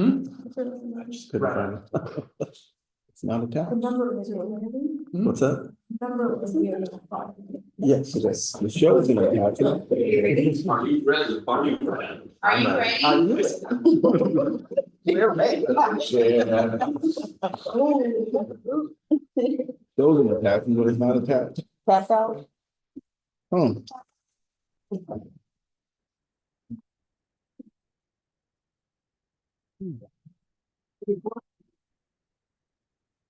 I just couldn't find it. It's not The attached. number is What's that? number is here. Yes, it is. The show is gonna attach it. Are you ready? Are you ready? Are you ready? We're ready. Those are attached, but it's not attached. That's out. Hmm.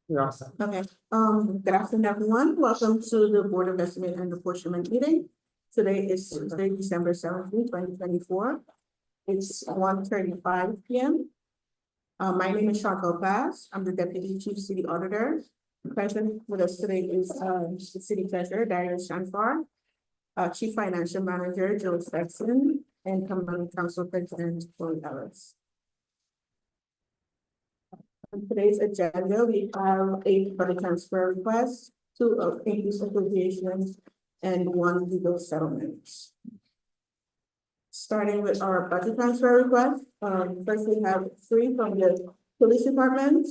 You're awesome. Okay, good afternoon, everyone. Welcome to the Board of Estimate and Apportionment meeting. Today is Tuesday, December 17th, 2024. It's 1:35 p.m. My name is Chantal Bass. I'm the Deputy Chief City Auditor. Present with us today is the City Treasurer, Darius Shanfar, Chief Financial Manager, Joe Stetson, and Command Council President, Corey Ellis. On today's agenda, we have a budget transfer request, 2 increase appropriations, and 1 legal settlement. Starting with our budget transfer request, first we have 3 from the police department.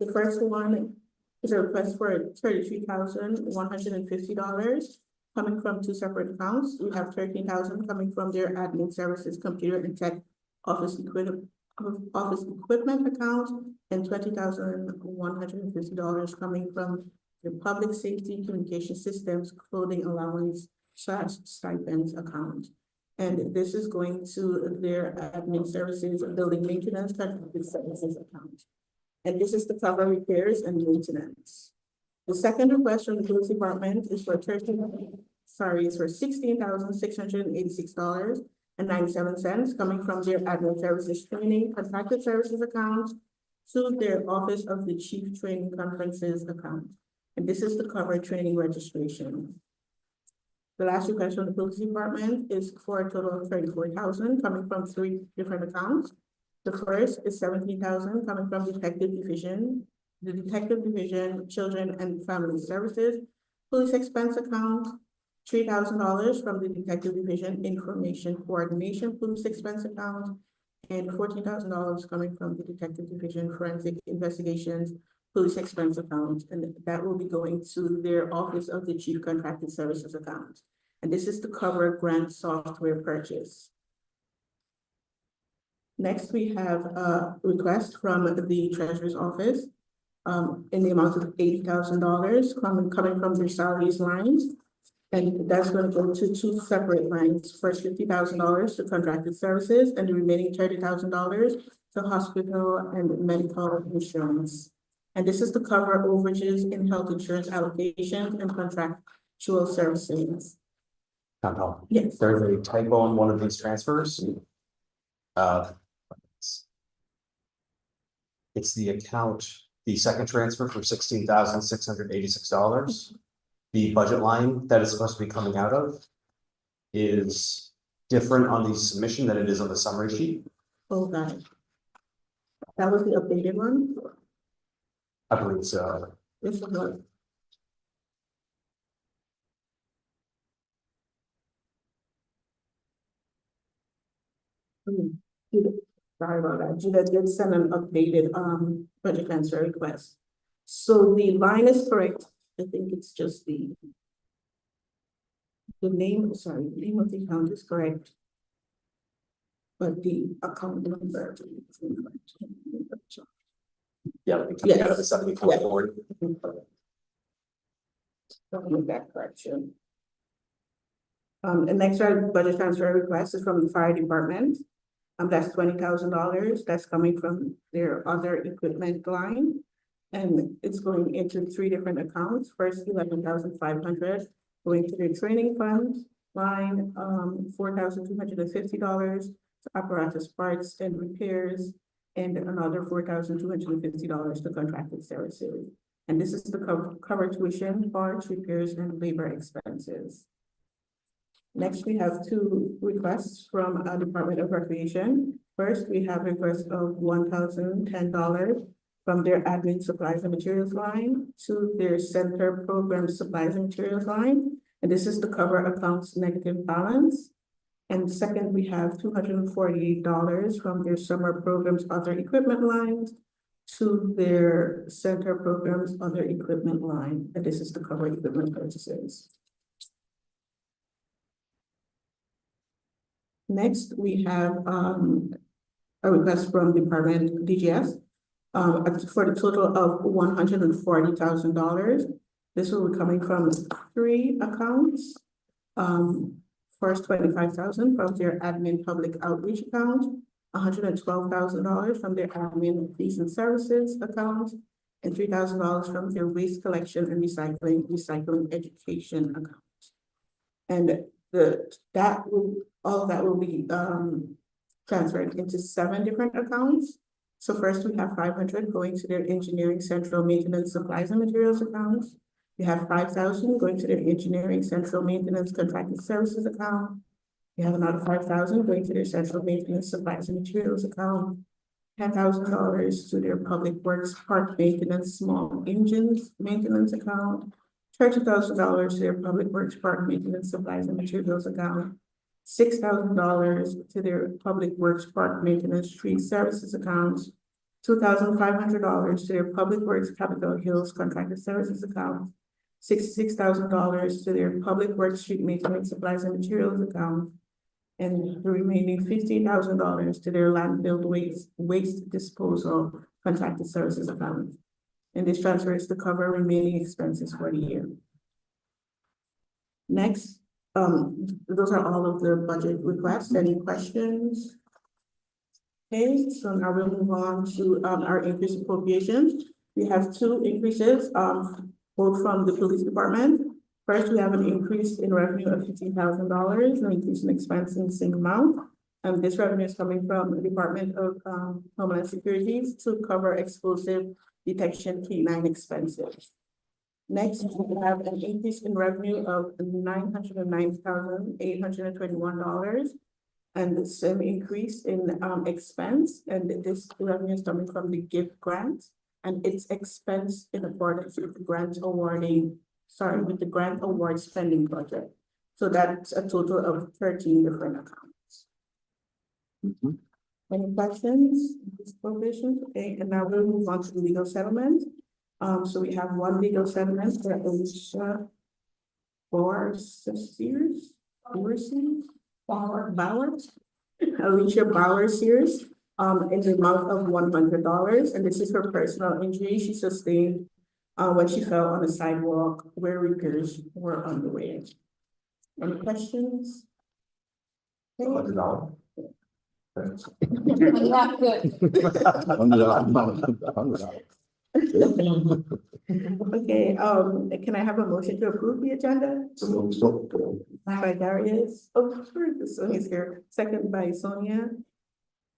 The first one is a request for $33,150 coming from 2 separate accounts. We have $13,000 coming from their admin services, computer and tech office equipment account, and $20,150 coming from the public safety communication systems clothing allowance / stipends account. And this is going to their admin services, building maintenance, contracted services account. And this is to cover repairs and maintenance. The second request from the police department is for $16,686.97 coming from their admin services training contracted services account to their office of the chief training conferences account. And this is to cover training registration. The last request from the police department is for a total of $34,000 coming from 3 different accounts. The first is $17,000 coming from the detective division, children and family services, police expense account, $3,000 from the detective division information coordination police expense account, and $14,000 coming from the detective division forensic investigations police expense account, and that will be going to their office of the chief contracted services account. And this is to cover grant software purchase. Next, we have a request from the treasurer's office in the amount of $80,000 coming from their salaries lines. And that's going to go to 2 separate lines. First, $50,000 to contracted services, and the remaining $30,000 to hospital and medical insurance. And this is to cover overages in health insurance allocations and contractual services. Yes. There's a typo in one of these transfers. It's the account, the second transfer for $16,686. The budget line that is supposed to be coming out of is different on the submission than it is on the summary sheet. Oh, got it. That was the updated one? I believe so. This is what. Sorry about that. Judah did send an updated budget transfer request. So the line is correct. I think it's just the name, sorry, the name of the account is correct. But the account number is incorrect. Yeah, it'll be coming out of the 7440. Don't make that correction. And next our budget transfer request is from the fire department. That's $20,000. That's coming from their other equipment line. And it's going into 3 different accounts. First, $11,500 going to their training fund line, $4,250 to apparatus parts and repairs, and another $4,250 to contracted services. And this is to cover tuition, parts, repairs, and labor expenses. Next, we have 2 requests from our Department of Recreation. First, we have a request of $1,010 from their admin supplies and materials line to their center program supplies and materials line. And this is to cover accounts negative balance. And second, we have $248 from their summer programs, other equipment lines to their center programs, other equipment line, and this is to cover equipment purchases. Next, we have a request from Department DGS for the total of $140,000. This will be coming from 3 accounts. First, $25,000 from their admin public outreach account, $112,000 from their admin fees and services account, and $3,000 from their waste collection and recycling education account. And all of that will be transferred into 7 different accounts. So first, we have $500 going to their engineering central maintenance supplies and materials accounts. We have $5,000 going to their engineering central maintenance contracted services account. We have another $5,000 going to their central maintenance supplies and materials account. $10,000 to their public works park maintenance small engines maintenance account. $30,000 to their public works park maintenance supplies and materials account. $6,000 to their public works park maintenance tree services accounts. $2,500 to their public works Capitol Hills contracted services account. $66,000 to their public works street maintenance supplies and materials account. And the remaining $15,000 to their landfill waste disposal contracted services account. And this transfer is to cover remaining expenses for the year. Next, those are all of the budget requests. Any questions? Okay, so now we'll move on to our increase appropriations. We have 2 increases, both from the police department. First, we have an increase in revenue of $15,000, an increase in expense in the same amount. And this revenue is coming from the Department of Homeland Security to cover explosive detection K9 expenses. Next, we have an increase in revenue of $909,821, and the same increase in expense. And this revenue is coming from the gift grant, and it's expense in accordance with the grant award spending budget. So that's a total of 13 different accounts. Any questions? Okay, and now we'll move on to the legal settlement. So we have 1 legal settlement for Alicia Alicia Bauer Sears, in the amount of $100, and this is her personal injury she sustained when she fell on a sidewalk where repairs were underway. Any questions? $100. Okay, can I have a motion to approve the agenda? By Darius. Oh, sure, Sonia's here. Second by Sonia.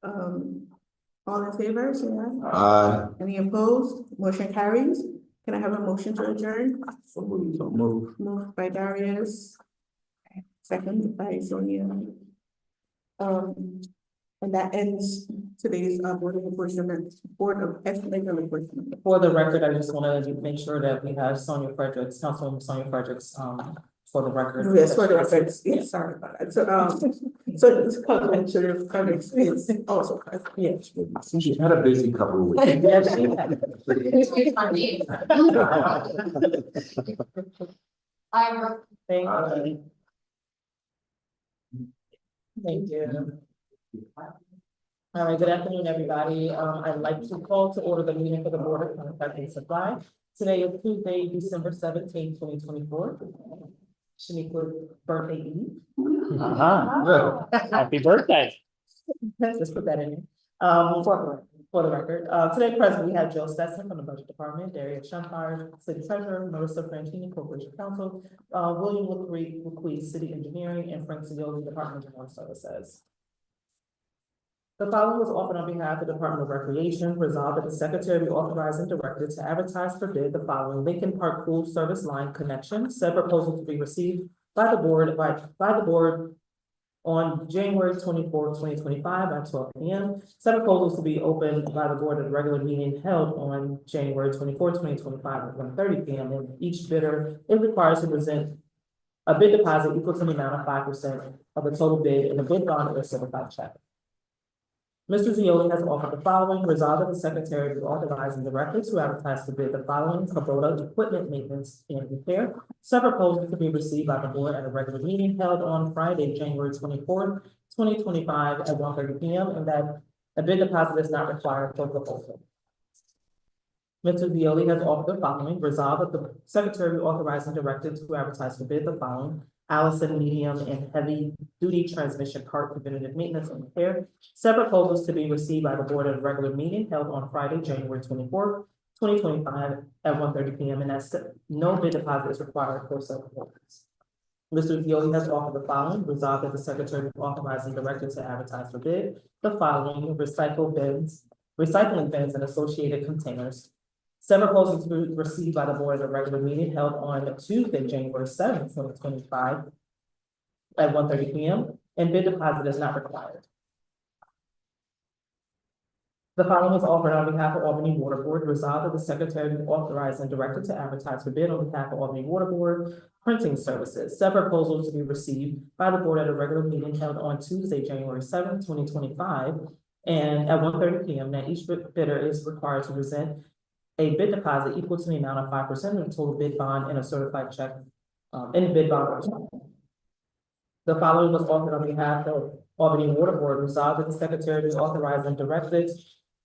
All in favor, say aye. Any opposed? Motion carries. Can I have a motion to adjourn? Moved by Darius. Second by Sonia. And that ends today's Board of Estimate and Apportionment. For the record, I just want to make sure that we have Sonia Fredericks, Councilwoman Sonia Fredericks, for the record. Yes, for the record. Yes, sorry about that. So it's Fredericks is also present. Yes. She's had a busy couple of weeks. Thank you. All right, good afternoon, everybody. I'd like to call to order the meeting for the Board of Contract and Supply. Today is Tuesday, December 17, 2024. Shaniqua birthday eve. Happy birthday. Just put that in there. For the record, today present, we have Joe Stetson from the Budget Department, Darius Shumpire, City Treasurer, Marissa Franchini, Corporation Counsel, William LaCree, City Engineering, and Frank Zioli, Department of General Services. The following was offered on behalf of the Department of Recreation. Resolved that the Secretary be authorized and directed to advertise for bid the following Lincoln Park Pool Service Line connection. Said proposal to be received by the board on January 24, 2025 at 12 p.m. Said proposals to be opened by the board at a regular meeting held on January 24, 2025 at 1:30 p.m. And each bidder is required to present a bid deposit equal to the amount of 5% of the total bid in a bid bond or certified check. Mr. Zioli has offered the following: resolve that the secretary be authorized and directed to advertise to bid the following Kubota equipment maintenance and repair. Several proposals to be received by the board at a regular meeting held on Friday, January 24th, 2025 at 1:30 p.m. and that a bid deposit is not required for proposal. Mr. Violi has offered the following: resolve that the secretary be authorized and directed to advertise for bid the following Allison medium and heavy duty transmission part preventative maintenance and repair. Separate proposals to be received by the board at a regular meeting held on Friday, January 24th, 2025 at 1:30 p.m. and that no bid deposit is required for such proposals. Mr. Violi has offered the following: resolve that the secretary be authorized and directed to advertise for bid the following recycling bins and associated containers. Several proposals to be received by the board at a regular meeting held on Tuesday, January 7th, 2025 at 1:30 p.m. and bid deposit is not required. The following is offered on behalf of Albany Water Board. Resolved that the secretary be authorized and directed to advertise for bid on behalf of Albany Water Board printing services. Several proposals to be received by the board at a regular meeting held on Tuesday, January 7th, 2025 and at 1:30 p.m. that each bidder is required to present a bid deposit equal to the amount of 5% of the total bid bond and a certified check in bid bond. The following was offered on behalf of Albany Water Board. Resolved that the secretary is authorized and directed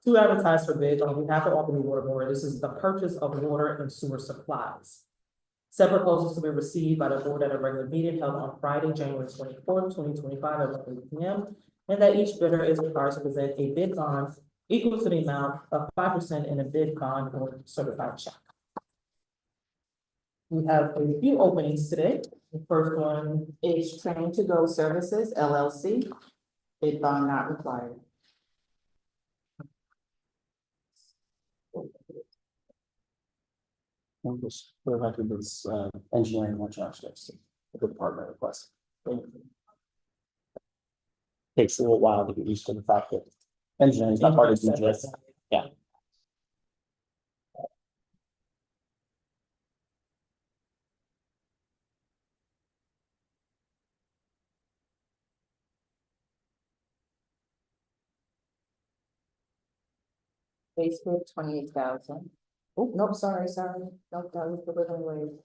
to advertise for bids on behalf of Albany Water Board. This is the purchase of water and sewer supplies. Separate proposals to be received by the board at a regular meeting held on Friday, January 24th, 2025 at 1:30 p.m. and that each bidder is required to present a bid bond equal to the amount of 5% in a bid bond or certified check. We have a few openings today. The first one Is Train to Go Services LLC, bid bond not required. Just for the record, this engineering workshop starts, the department request. Takes a little while to get used to the fact that engineering is not part of DGS. Yeah. Facebook, 28,000. Oh, nope, sorry. Nope, that was the living wage.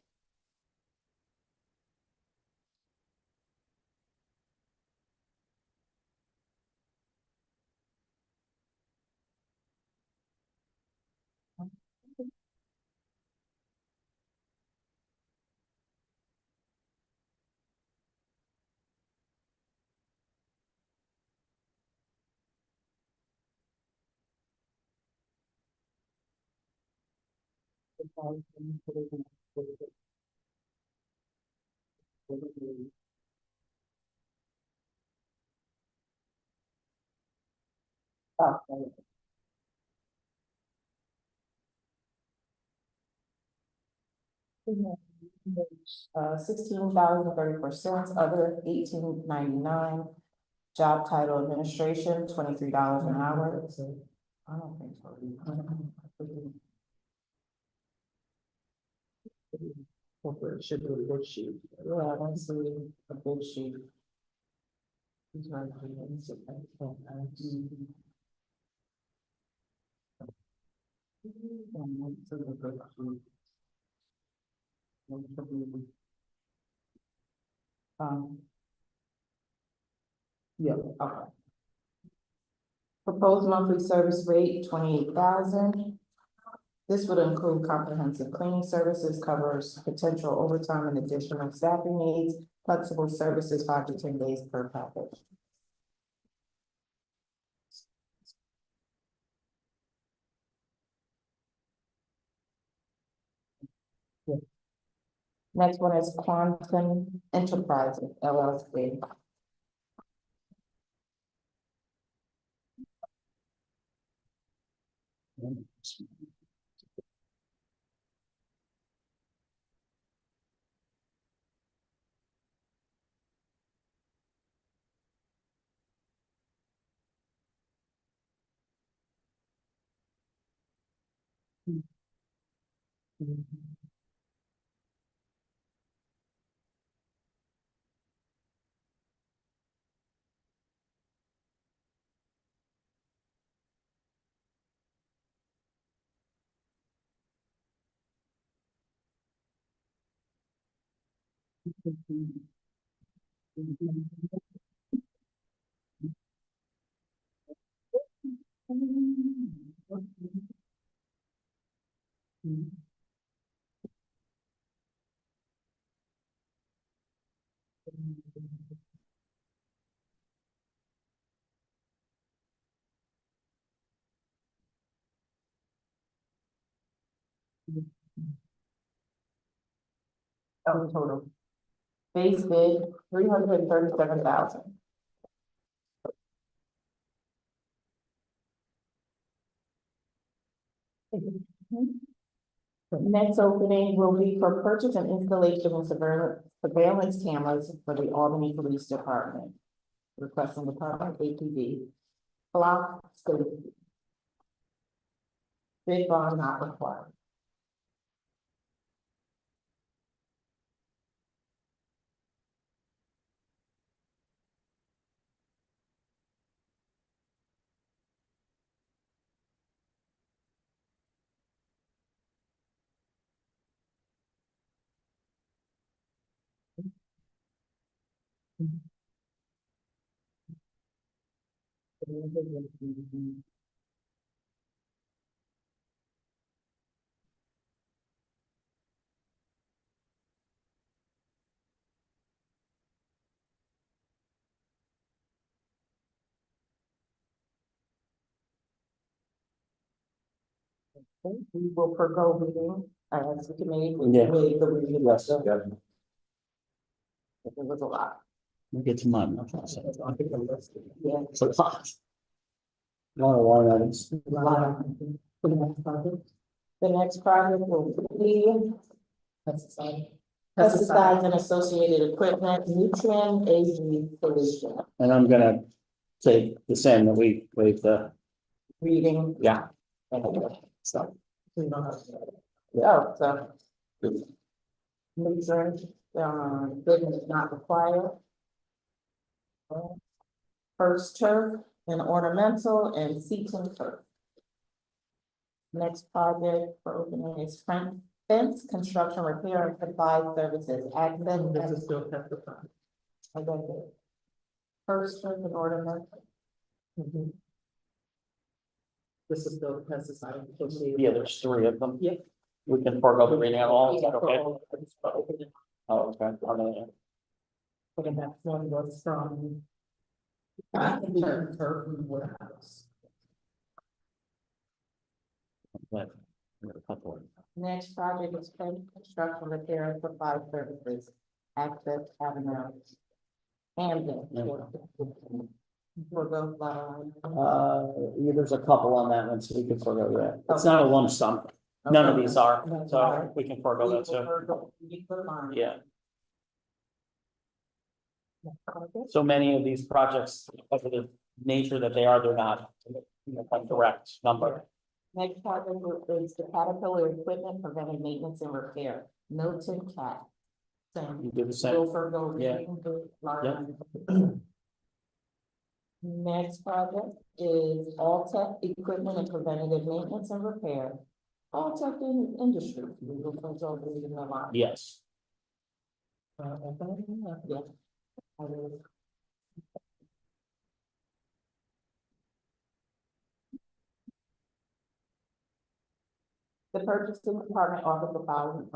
Oh, 16,034 cents, other 18.99. Job title administration, $23 an hour. I don't think so. corporate should be a worksheet. Yeah, I don't see a bid sheet. Yeah, okay. Proposed monthly service rate, 28,000. This would include comprehensive cleaning services, covers potential overtime and additional staffing needs, flexible services 5 to 10 days per package. Next one is Quantum Enterprises LLC. Oh, total. Base bid, 337,000. Next opening will be for purchase and installation of surveillance cameras for the Albany Police Department. Requesting Department APD. Block safety. Bid bond not required. We will forego reading as the committee. Yeah. Waive the reading. Yes. It was a lot. We'll get to mine. Yeah. So it's not. One of one items. The next project will be pesticides and associated equipment, nutrient AG solution, And I'm gonna say the same that we waive the, reading. yeah. So. Yeah, so. Nutrient, business not required. First turf and ornamental and seating turf. Next project for opening is fence construction repair and supply services. Access. This is still testified. First turf and ornamental. This is still the pesticide. Yeah, there's three of them. Yeah. We can forego the reading of all, is that okay? Okay. Oh, okay. The next one was from. Turf and warehouse. But, we got a couple of- Next project is fence construction repair and supply services. Access Avenue. Hamden. Forgo line. Yeah, there's a couple on that one, so we can forego that. It's not a lump sum. None of these are, so we can forego that too. Yeah. So many of these projects, because of the nature that they are, they're not, a direct number. Next project is the Caterpillar equipment preventive maintenance and repair. Milton Cat. Same. You do the same. Go for go. Yeah. Next project is All-Tech equipment and preventative maintenance and repair. All-Tech industry. We will consult in the line. Yes. Yeah. I will. The purchasing department offered the following.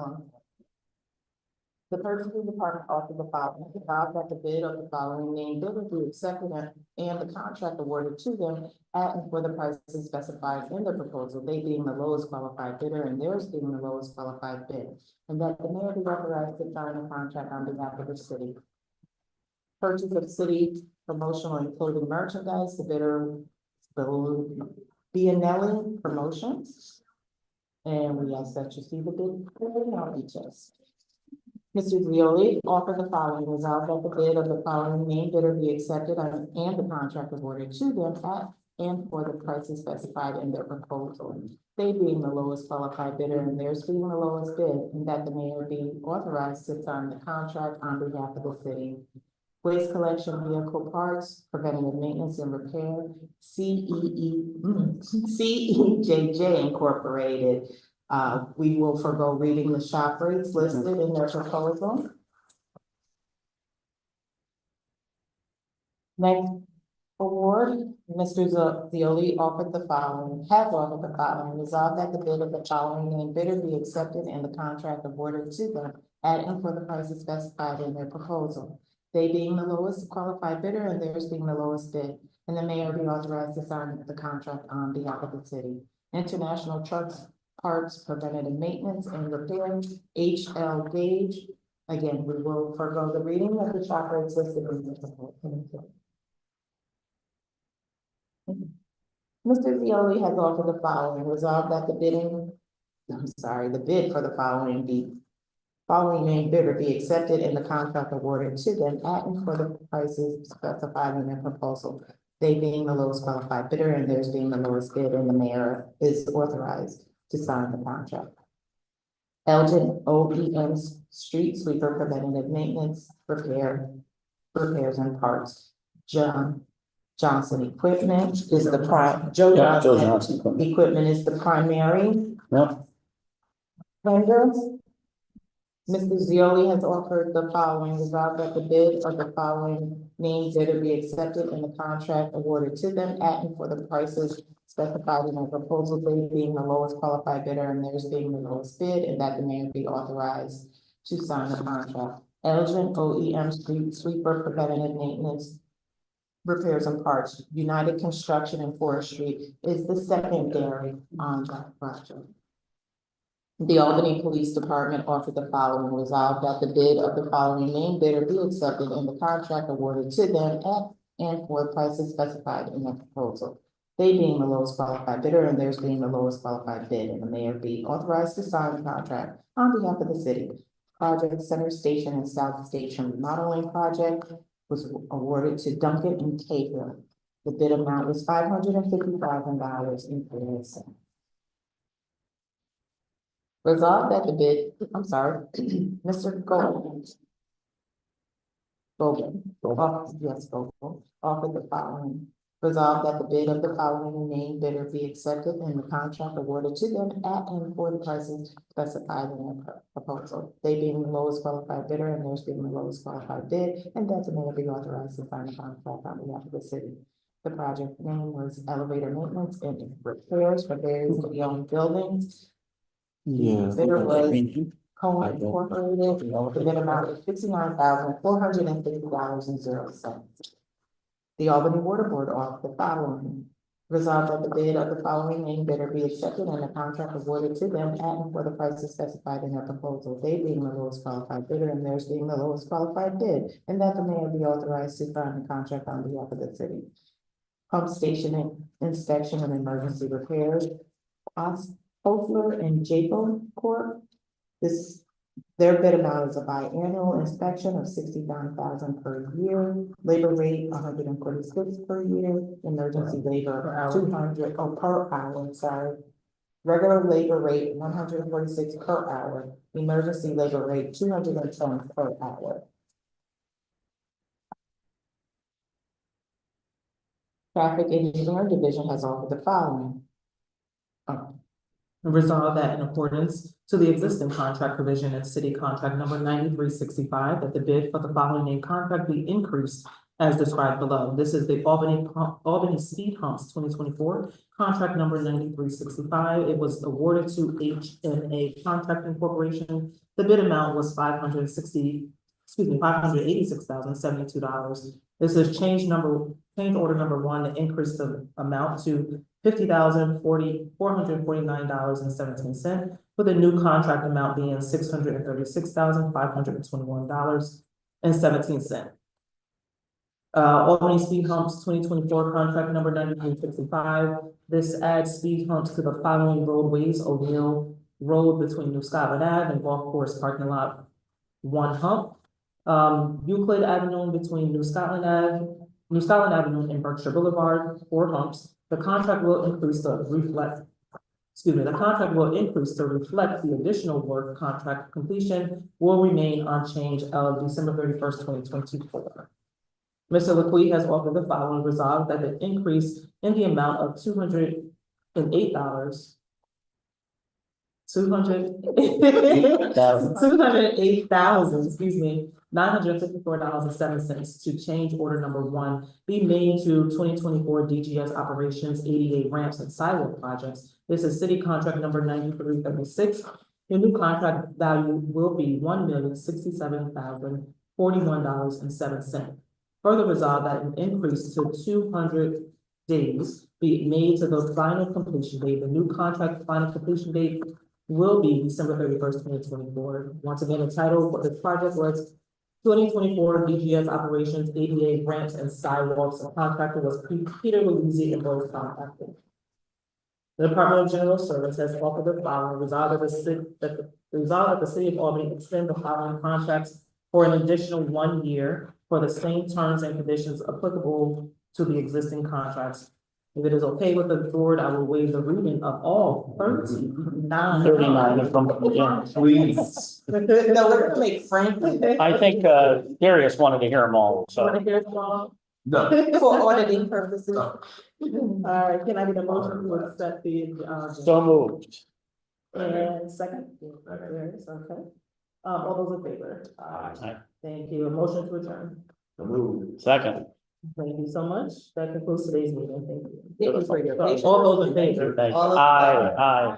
The purchasing department offered the following, resolved that the bid of the following named bidder be accepted and the contract awarded to them at and for the prices specified in the proposal, they being the lowest qualified bidder and theirs being the lowest qualified bid. And that the mayor be authorized to sign a contract on behalf of the city. Purchase of city promotional and clothing merchandise, the bidder will be Bianelli Promotions. And we ask that you see the bid for details. Mr. Rioli offered the following, resolved that the bid of the following named bidder be accepted and the contract awarded to them at and for the prices specified in their proposal. They being the lowest qualified bidder and theirs being the lowest bid, and that the mayor be authorized to sign the contract on behalf of the city. Waste collection vehicle parts, preventative maintenance and repair, CEJJ Incorporated. We will forego reading the shop rates listed in their proposal. Next award, Mr. Zioli offered the following, has offered the following, resolved that the bid of the following named bidder be accepted and the contract awarded to them at and for the prices specified in their proposal. They being the lowest qualified bidder and theirs being the lowest bid, and the mayor be authorized to sign the contract on behalf of the city. International Trucks Parts Preventative Maintenance and Repair, HL Gauge. Again, we will forego the reading of the shop rates listed in the proposal. Mr. Zioli has offered the following, resolved that the bid for the following named bidder be accepted and the contract awarded to them at and for the prices specified in their proposal. They being the lowest qualified bidder and theirs being the lowest bid, and the mayor is authorized to sign the contract. Elgin OEM Street Sweeper Preventative Maintenance, Repairs and Parts. Johnson Equipment is the Joe Johnson Equipment is the primary Yep. vendor. Mr. Zioli has offered the following, resolved that the bid of the following named bidder be accepted and the contract awarded to them at and for the prices specified in the proposal, they being the lowest qualified bidder and theirs being the lowest bid, and that the mayor be authorized to sign the contract. Elgin OEM Street Sweeper Preventative Maintenance, Repairs and Parts, United Construction and Forestry is the secondary on that project. The Albany Police Department offered the following, resolved that the bid of the following named bidder be accepted and the contract awarded to them at and for the prices specified in the proposal. They being the lowest qualified bidder and theirs being the lowest qualified bid, and the mayor be authorized to sign the contract on behalf of the city. Project Center Station and South Station Remodeling Project was awarded to Duncan and Cahill. The bid amount was $550,000 in 40 cents. Resolved that the bid, Mr. Goldman. Offered the following. Resolved that the bid of the following named bidder be accepted and the contract awarded to them at and for the prices specified in their proposal. They being the lowest qualified bidder and theirs being the lowest qualified bid, and that the mayor be authorized to sign the contract on behalf of the city. The project name was Elevator Maintenance and Repairs for various city-owned buildings. Yeah. Bidder was Cohen Incorporated. The bid amount was $59,450.00. The Albany Water Board offered the following. Resolved that the bid of the following named bidder be accepted and the contract awarded to them at and for the prices specified in their proposal. They being the lowest qualified bidder and theirs being the lowest qualified bid, and that the mayor be authorized to sign the contract on behalf of the city. Pump station inspection and emergency repairs. Hofler and Jacob Corp. Their bid amount is a biannual inspection of $69,000 per year, labor rate $146 per year, emergency labor $200 per hour, sorry. Regular labor rate $146 per hour, emergency labor rate $210 per hour. Traffic Engineering Division has offered the following. Resolved that in accordance to the existing contract provision in city contract number 9365, that the bid for the following named contract be increased as described below. This is the Albany Speed Humps 2024, contract number 9365. It was awarded to HNA Contracting Corporation. The bid amount was $586,072. This is change order number 1 to increase the amount to $50,449.17, with a new contract amount being $636,521.17. Albany Speed Humps 2024 contract number 9365. This adds speed humps to the following roadways: O'Neill Road between New Scotland Ave and Golf Course Parking Lot, 1 hump. Euclid Avenue between New Scotland Avenue and Berkshire Boulevard, 4 humps. The contract will increase to reflect the additional work. Contract completion will remain unchanged of December 31st, 2024. Mr. LaQuie has offered the following. Resolved that the increase in the amount of $208,000 excuse me, $954.07 to change order number 1 be made to 2024 DGS Operations ADA Ramps and Sidewalk Projects. This is city contract number 9336. The new contract value will be $1,067,041.07. Further resolved that an increase to 200 days be made to the final completion date. The new contract final completion date will be December 31st, 2024. Once again, the title for the project was 2024 DGS Operations ADA Ramps and Sidewalks. The contractor was Peter Louisi and both contractors. The Department of General Service has offered the following: resolved that the city of Albany extend the following contracts for an additional 1 year for the same terms and conditions applicable to the existing contracts. If it is okay with the board, I will waive the reading of all 39. 39 from the beginning. Please. No, we're gonna make Frank I think, Darius wanted to hear them all, so. Want to hear it all? No. for auditing purposes. No. All right, can I get a motion to accept the, So moved. and second? There is, okay. All those in favor? Aye. Thank you. A motion to adjourn. Second. Thank you so much. That concludes today's meeting. Thank you. Thank you for your patience. All those in favor? Thank you. All of- Aye.